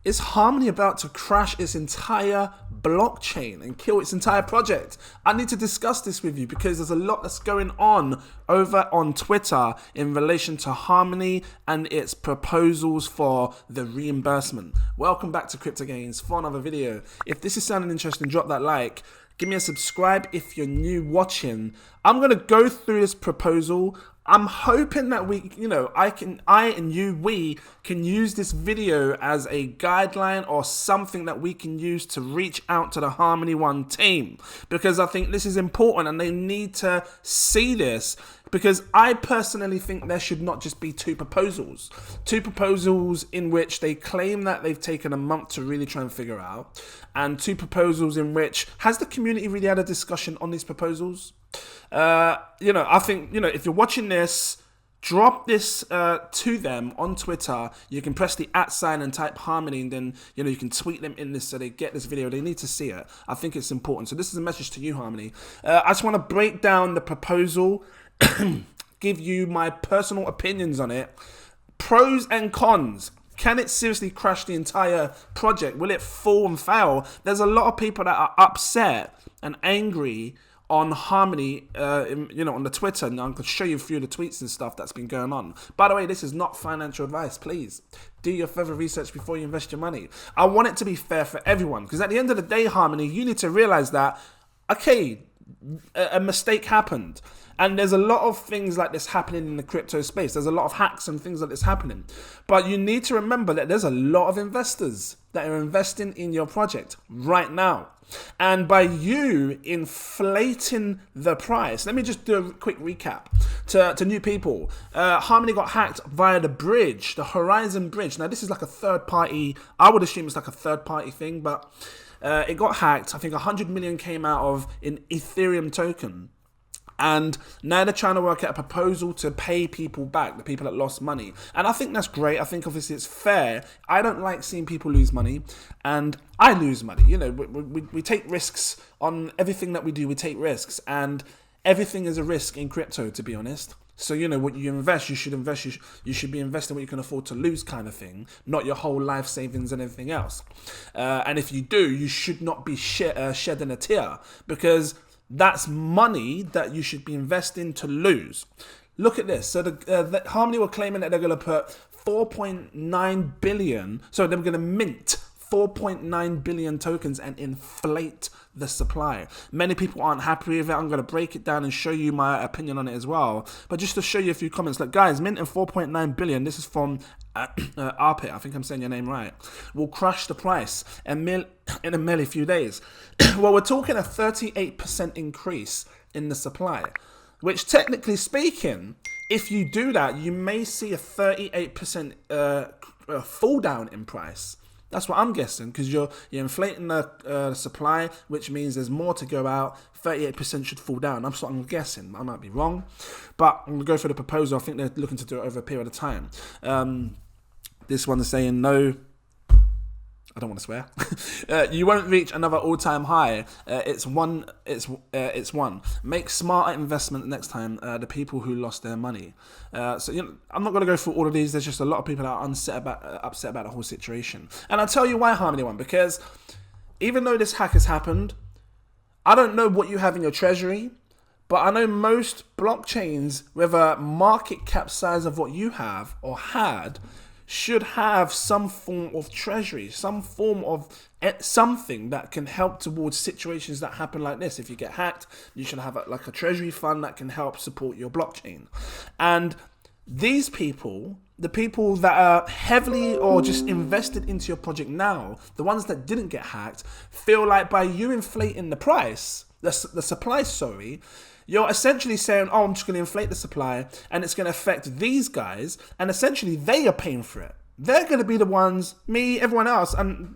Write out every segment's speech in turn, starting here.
Is Harmony about to crash its entire blockchain and kill its entire project? I need to discuss this with you because there's a lot that's going on over on Twitter in relation to Harmony and its proposals for the reimbursement. Welcome back to Crypto Gains for another video. If this is sounding interesting, drop that like. Give me a subscribe if you're new watching. I'm going to go through this proposal. I'm hoping that we can use this video as a guideline or something that we can use to reach out to the Harmony One team, because I think this is important and they need to see this, because I personally think there should not just be two proposals in which they claim that they've taken a month to really try and figure out, and two proposals in which, has the community really had a discussion on these proposals? I think, if you're watching this, drop this to them on Twitter. You can press the @ sign and type Harmony, and then you can tweet them in this so they get this video. They need to see it. I think it's important. So this is a message to you, Harmony. I just want to break down the proposal, give you my personal opinions on it, pros and cons. Can it seriously crash the entire project? Will it fall and fail? There's a lot of people that are upset and angry on Harmony, on the Twitter, and I can show you a few of the tweets and stuff that's been going on. By the way, this is not financial advice. Please do your further research before you invest your money. I want it to be fair for everyone, because at the end of the day, Harmony, you need to realize that, okay, a mistake happened. And there's a lot of things like this happening in the crypto space. There's a lot of hacks and things like this happening. But you need to remember that there's a lot of investors that are investing in your project right now. And by you inflating the price, let me just do a quick recap to new people. Harmony got hacked via the bridge, the Horizon bridge. Now, this is like a third party. I would assume it's like a third party thing, but it got hacked. I think 100 million came out of an Ethereum token. And now they're trying to work out a proposal to pay people back, the people that lost money. And I think that's great. I think obviously it's fair. I don't like seeing people lose money, and I lose money. We take risks on everything that we do. We take risks, and everything is a risk in crypto, to be honest. So, what you invest, you should invest. You should be investing what you can afford to lose, kind of thing, not your whole life savings and everything else. And if you do, you should not be shedding a tear, because that's money that you should be investing to lose. Look at this. So the Harmony were claiming that they're going to put 4.9 billion. So they were going to mint 4.9 billion tokens and inflate the supply. Many people aren't happy with it. I'm going to break it down and show you my opinion on it as well. But just to show you a few comments, like, guys, minting 4.9 billion, this is from Xrp, I think I'm saying your name right, will crash the price in a merely few days. Well, we're talking a 38% increase in the supply, which technically speaking, if you do that, you may see a 38% fall down in price. That's what I'm guessing, because you're inflating the supply, which means there's more to go out. 38% should fall down. That's what I'm guessing. I might be wrong, but I'm going to go for the proposal. I think they're looking to do it over a period of time. This one is saying no. I don't want to swear. You won't reach another all-time high. It's one. Make smarter investment next time. The people who lost their money. So I'm not going to go through all of these. There's just a lot of people that are upset about the whole situation. And I'll tell you why, Harmony One, because even though this hack has happened, I don't know what you have in your treasury, but I know most blockchains with a market cap size of what you have or had should have some form of treasury, some form of something that can help towards situations that happen like this. If you get hacked, you should have a treasury fund that can help support your blockchain. And these people, the people that are heavily or just invested into your project now, the ones that didn't get hacked, feel like by you inflating the price, the supply, you're essentially saying, oh, I'm just going to inflate the supply and it's going to affect these guys, and essentially they are paying for it. They're going to be the ones, me, everyone else, and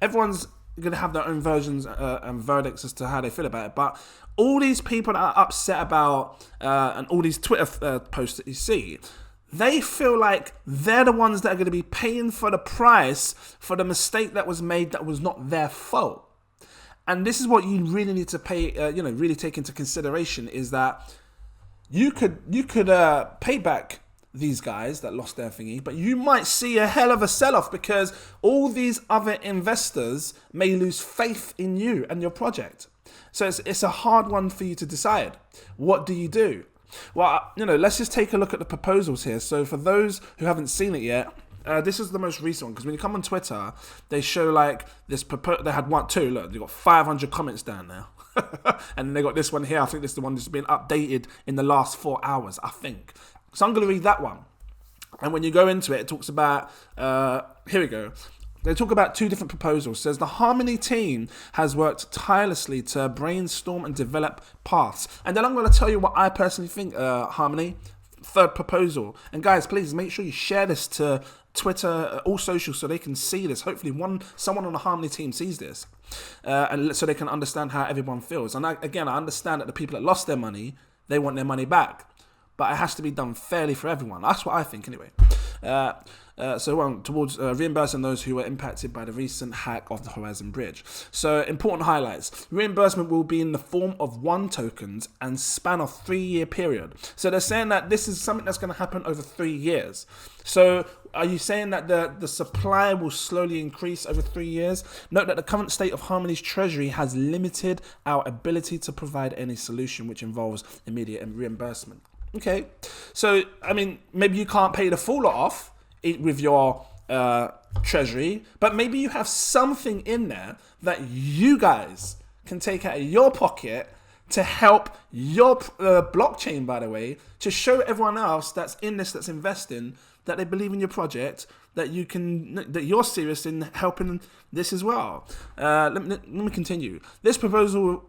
everyone's going to have their own versions and verdicts as to how they feel about it. But all these people that are upset about and all these Twitter posts that you see, they feel like they're the ones that are going to be paying for the price for the mistake that was made that was not their fault. And this is what you really need to pay, really take into consideration, is that you could pay back these guys that lost their thingy, but you might see a hell of a sell-off because all these other investors may lose faith in you and your project. So it's a hard one for you to decide. What do you do? Well, let's just take a look at the proposals here. So for those who haven't seen it yet, this is the most recent one, because when you come on Twitter, they show like this. They had two. Look, they got 500 comments down there, and they got this one here. I think this is the one that's been updated in the last 4 hours, I think. So I'm going to read that one. And when you go into it, it talks about, here we go. They talk about two different proposals. It says the Harmony team has worked tirelessly to brainstorm and develop paths. And then I'm going to tell you what I personally think, Harmony. Third proposal. And guys, please make sure you share this to Twitter, all socials, so they can see this. Hopefully someone on the Harmony team sees this. And so they can understand how everyone feels. And I understand that the people that lost their money, they want their money back. But it has to be done fairly for everyone. That's what I think, anyway. Towards reimbursing those who were impacted by the recent hack of the Horizon Bridge. So, important highlights. Reimbursement will be in the form of 1 tokens and span a 3-year period. So, they're saying that this is something that's going to happen over 3 years. So, are you saying that the supply will slowly increase over 3 years? Note that the current state of Harmony's treasury has limited our ability to provide any solution which involves immediate reimbursement. Okay, so, maybe you can't pay the full lot off with your treasury, but maybe you have something in there that you guys can take out of your pocket to help your blockchain, by the way, to show everyone else that's in this, that's investing, that they believe in your project, that you're serious in helping this as well. Let me continue. This proposal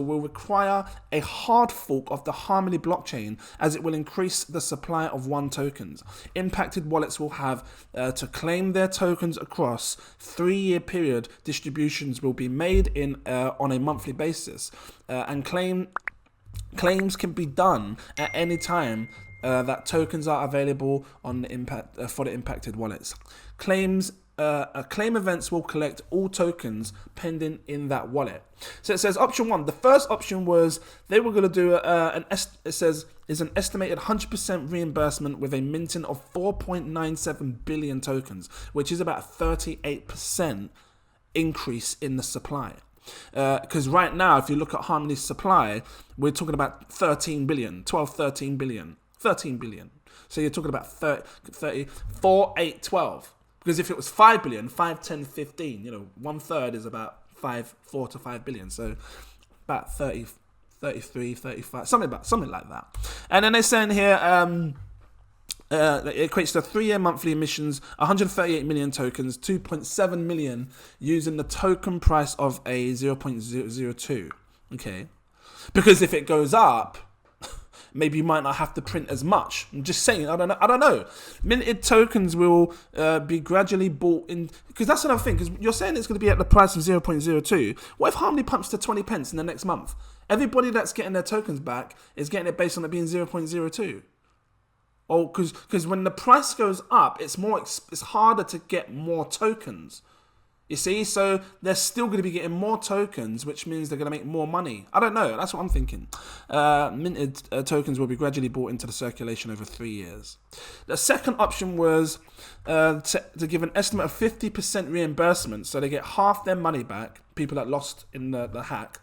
will require a hard fork of the Harmony blockchain, as it will increase the supply of 1 tokens. Impacted wallets will have to claim their tokens across 3-year period. Distributions will be made on a monthly basis, and claims can be done at any time that tokens are available on the for the impacted wallets. Claim events will collect all tokens pending in that wallet. So it says option 1. The first option was they were going to do an estimated 100% reimbursement with a minting of 4.97 billion tokens, which is about 38% increase in the supply. Because right now, if you look at Harmony's supply, we're talking about 13 billion. So you're talking about 30, 4, 8, 12. Because if it was 5 billion, 5, 10, 15, 1/3 is about 4 to 5 billion. So about 30, 33, 35, something like that. And then they're saying here, it equates to 3-year monthly emissions, 138 million tokens, 2.7 million using the token price of a 0.002. Okay. Because if it goes up, maybe you might not have to print as much. I'm just saying, I don't know. Minted tokens will be gradually bought in, because that's another thing, because you're saying it's going to be at the price of 0.02. What if Harmony pumps to 20 pence in the next month? Everybody that's getting their tokens back is getting it based on it being 0.02. Oh, because when the price goes up, it's harder to get more tokens. You see, so they're still going to be getting more tokens, which means they're going to make more money. I don't know. That's what I'm thinking. Minted tokens will be gradually brought into the circulation over 3 years. The second option was to give an estimate of 50% reimbursement, so they get half their money back, people that lost in the hack,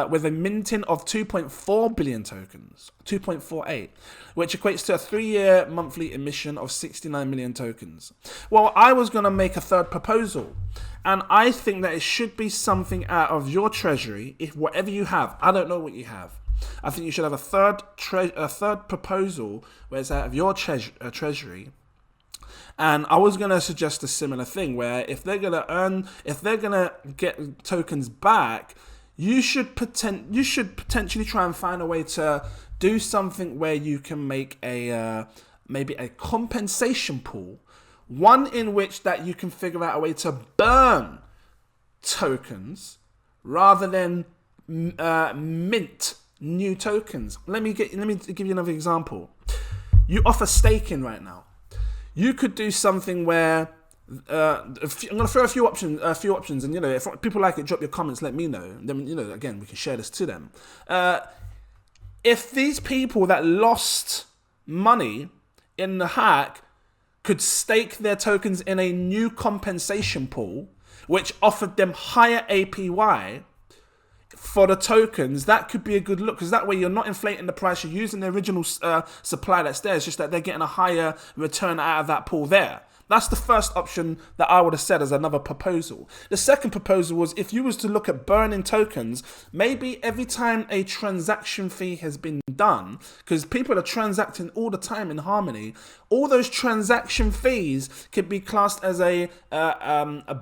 with a minting of 2.4 billion tokens, 2.48, which equates to a 3-year monthly emission of 69 million tokens. Well, I was going to make a third proposal. And I think that it should be something out of your treasury, if whatever you have. I don't know what you have. I think you should have a third proposal where it's out of your treasury. And I was going to suggest a similar thing where if they're going to get tokens back, you should potentially try and find a way to do something where you can make maybe a compensation pool. One in which that you can figure out a way to burn tokens rather than mint new tokens. Let me give you another example. You offer staking right now. You could do something where I'm going to throw a few options, and if people like it, drop your comments. Let me know. Then again, we can share this to them. If these people that lost money in the hack could stake their tokens in a new compensation pool, which offered them higher APY for the tokens, that could be a good look, because that way you're not inflating the price, you're using the original supply that's there, it's just that they're getting a higher return out of that pool there. That's the first option that I would have said as another proposal. The second proposal was, if you was to look at burning tokens, maybe every time a transaction fee has been done, because people are transacting all the time in Harmony, all those transaction fees could be classed as a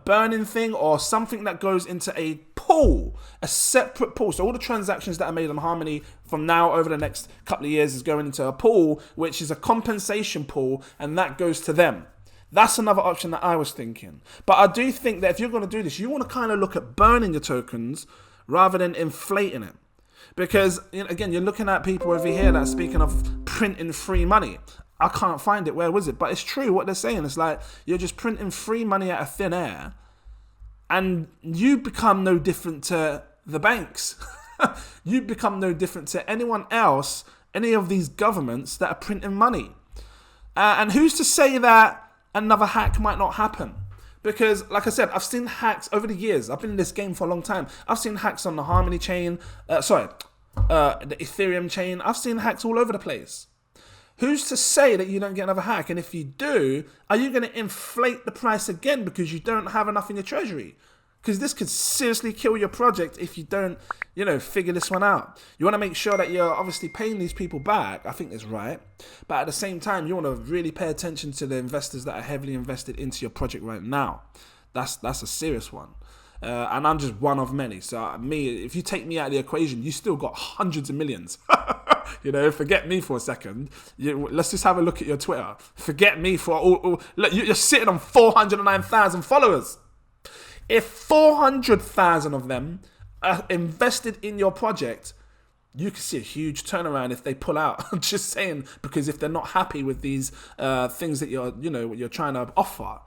burning thing, or something that goes into a pool, a separate pool. So all the transactions that are made on Harmony from now over the next couple of years is going into a pool, which is a compensation pool, and that goes to them. That's another option that I was thinking. But I do think that if you're going to do this, you want to kind of look at burning your tokens rather than inflating it. Because, you know, again, you're looking at people over here that are speaking of printing free money. I can't find it. Where was it? But it's true what they're saying. It's like you're just printing free money out of thin air, and you become no different to the banks. You become no different to anyone else, any of these governments that are printing money. And who's to say that another hack might not happen? Because, like I said, I've seen hacks over the years. I've been in this game for a long time. I've seen hacks on the Harmony chain, the Ethereum chain. I've seen hacks all over the place. Who's to say that you don't get another hack? And if you do, are you going to inflate the price again because you don't have enough in your treasury? Because this could seriously kill your project if you don't, you know, figure this one out. You want to make sure that you're obviously paying these people back. I think that's right. But at the same time, you want to really pay attention to the investors that are heavily invested into your project right now. That's a serious one. And I'm just one of many. So if you take me out of the equation, you still got hundreds of millions. You know, forget me for a second. Let's just have a look at your Twitter. Forget me for all look, you're sitting on 409,000 followers. If 400,000 of them are invested in your project, you can see a huge turnaround if they pull out. I'm just saying, because if they're not happy with these things that you're trying to offer,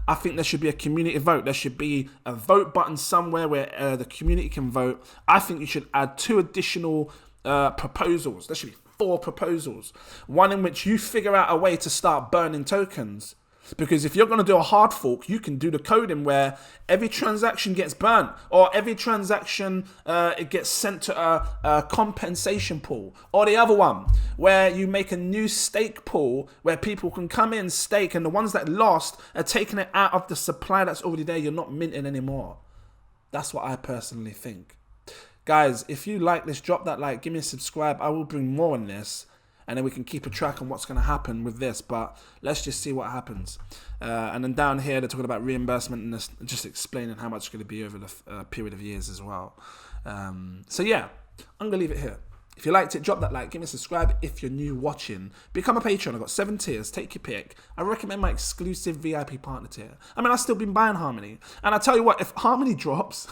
I think there should be a community vote. There should be a vote button somewhere where the community can vote. I think you should add 2 additional proposals. There should be 4 proposals. One in which you figure out a way to start burning tokens. Because if you're going to do a hard fork, you can do the coding where every transaction gets burnt, or every transaction it gets sent to a compensation pool. Or the other one where you make a new stake pool where people can come in, stake, and the ones that lost are taking it out of the supply that's already there. You're not minting anymore. That's what I personally think. Guys, if you like this, drop that like, give me a subscribe. I will bring more on this. And then we can keep a track on what's going to happen with this. But let's just see what happens. And then down here, they're talking about reimbursement and just explaining how much it's going to be over the period of years as well. So yeah, I'm going to leave it here. If you liked it, drop that like, give me a subscribe. If you're new watching, become a patron. I've got 7 tiers. Take your pick. I recommend my exclusive VIP partner tier. I mean, I've still been buying Harmony. And I tell you what, if Harmony drops,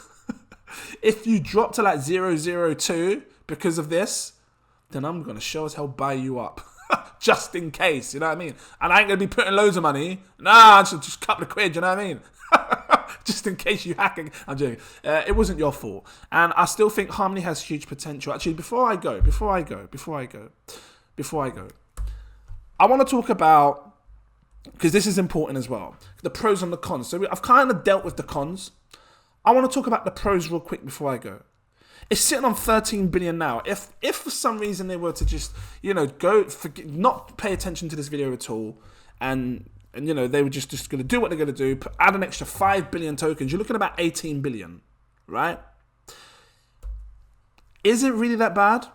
if you drop to like 0.02 because of this, then I'm going to show as hell buy you up. Just in case, you know what I mean? And I ain't going to be putting loads of money. Nah, just a couple of quid, you know what I mean? Just in case you hack it. I'm joking. It wasn't your fault. And I still think Harmony has huge potential. Actually, before I go, I want to talk about, because this is important as well, the pros and the cons. So I've kind of dealt with the cons. I want to talk about the pros real quick before I go. It's sitting on 13 billion now. If for some reason they were to just, not pay attention to this video at all, and they were just going to do what they're going to do, add an extra 5 billion tokens, you're looking at about 18 billion, right? Is it really that bad?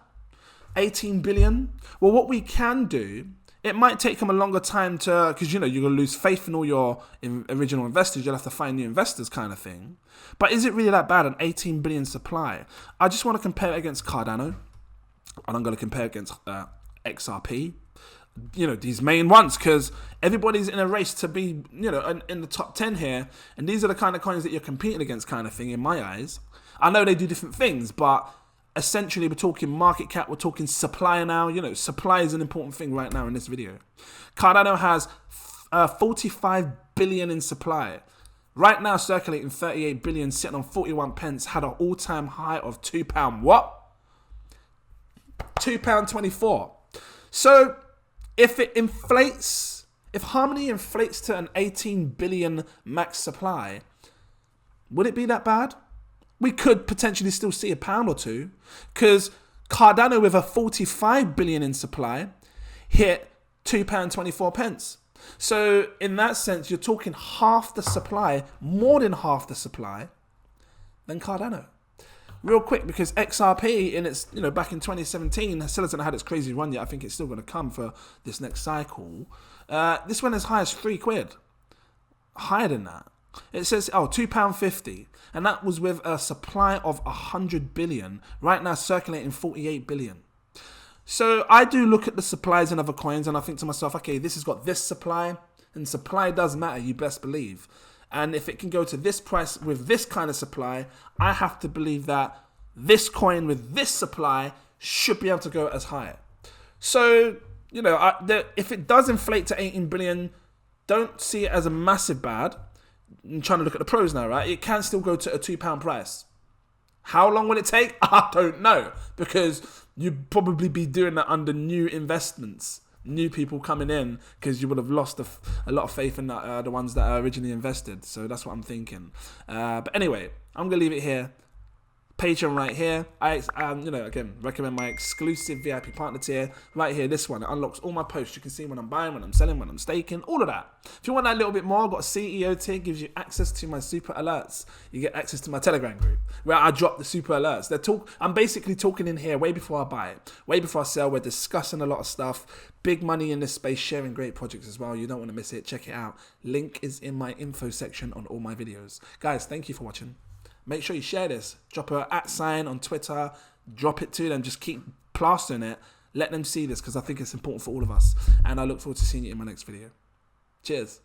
18 billion? Well, what we can do, it might take them a longer time to, because you're going to lose faith in all your original investors. You'll have to find new investors, kind of thing. But is it really that bad, an 18 billion supply? I just want to compare it against Cardano, and I'm going to compare it against XRP. These main ones, because everybody's in a race to be, in the top 10 here, and these are the kind of coins that you're competing against, kind of thing, in my eyes. I know they do different things, but essentially we're talking market cap, we're talking supply now. Supply is an important thing right now in this video. Cardano has 45 billion in supply. Right now circulating 38 billion, sitting on 41 pence, had an all-time high of £2. What? £2.24. So If it inflates, if Harmony inflates to an 18 billion max supply, would it be that bad? We could potentially still see a pound or two, because Cardano with a 45 billion in supply hit £2.24. So in that sense, you're talking half the supply, more than half the supply than Cardano. Real quick, because XRP in its, back in 2017, still hasn't had its crazy run yet. I think it's still going to come for this next cycle. This went as high as £3. Higher than that. It says, £2.50. And that was with a supply of 100 billion. Right now circulating 48 billion. So I do look at the supplies in other coins and I think to myself, okay, this has got this supply. And supply does matter, you best believe. And if it can go to this price with this kind of supply, I have to believe that this coin with this supply should be able to go as high. So, if it does inflate to 18 billion, don't see it as a massive bad. I'm trying to look at the pros now, right? It can still go to a £2 price. How long will it take? I don't know. Because you'd probably be doing that under new investments. New people coming in, because you would have lost a lot of faith in the ones that are originally invested. So that's what I'm thinking. But anyway, I'm going to leave it here. Patreon right here. I again, recommend my exclusive VIP partner tier right here. This one, it unlocks all my posts. You can see when I'm buying, when I'm selling, when I'm staking, all of that. If you want that a little bit more, I've got a CEO tier, gives you access to my super alerts. You get access to my Telegram group where I drop the super alerts. I'm basically talking in here way before I buy it, way before I sell. We're discussing a lot of stuff. Big money in this space, sharing great projects as well. You don't want to miss it. Check it out. Link is in my info section on all my videos. Guys, thank you for watching. Make sure you share this. Drop a @ on Twitter. Drop it to them. Just keep plastering it. Let them see this, because I think it's important for all of us. And I look forward to seeing you in my next video. Cheers.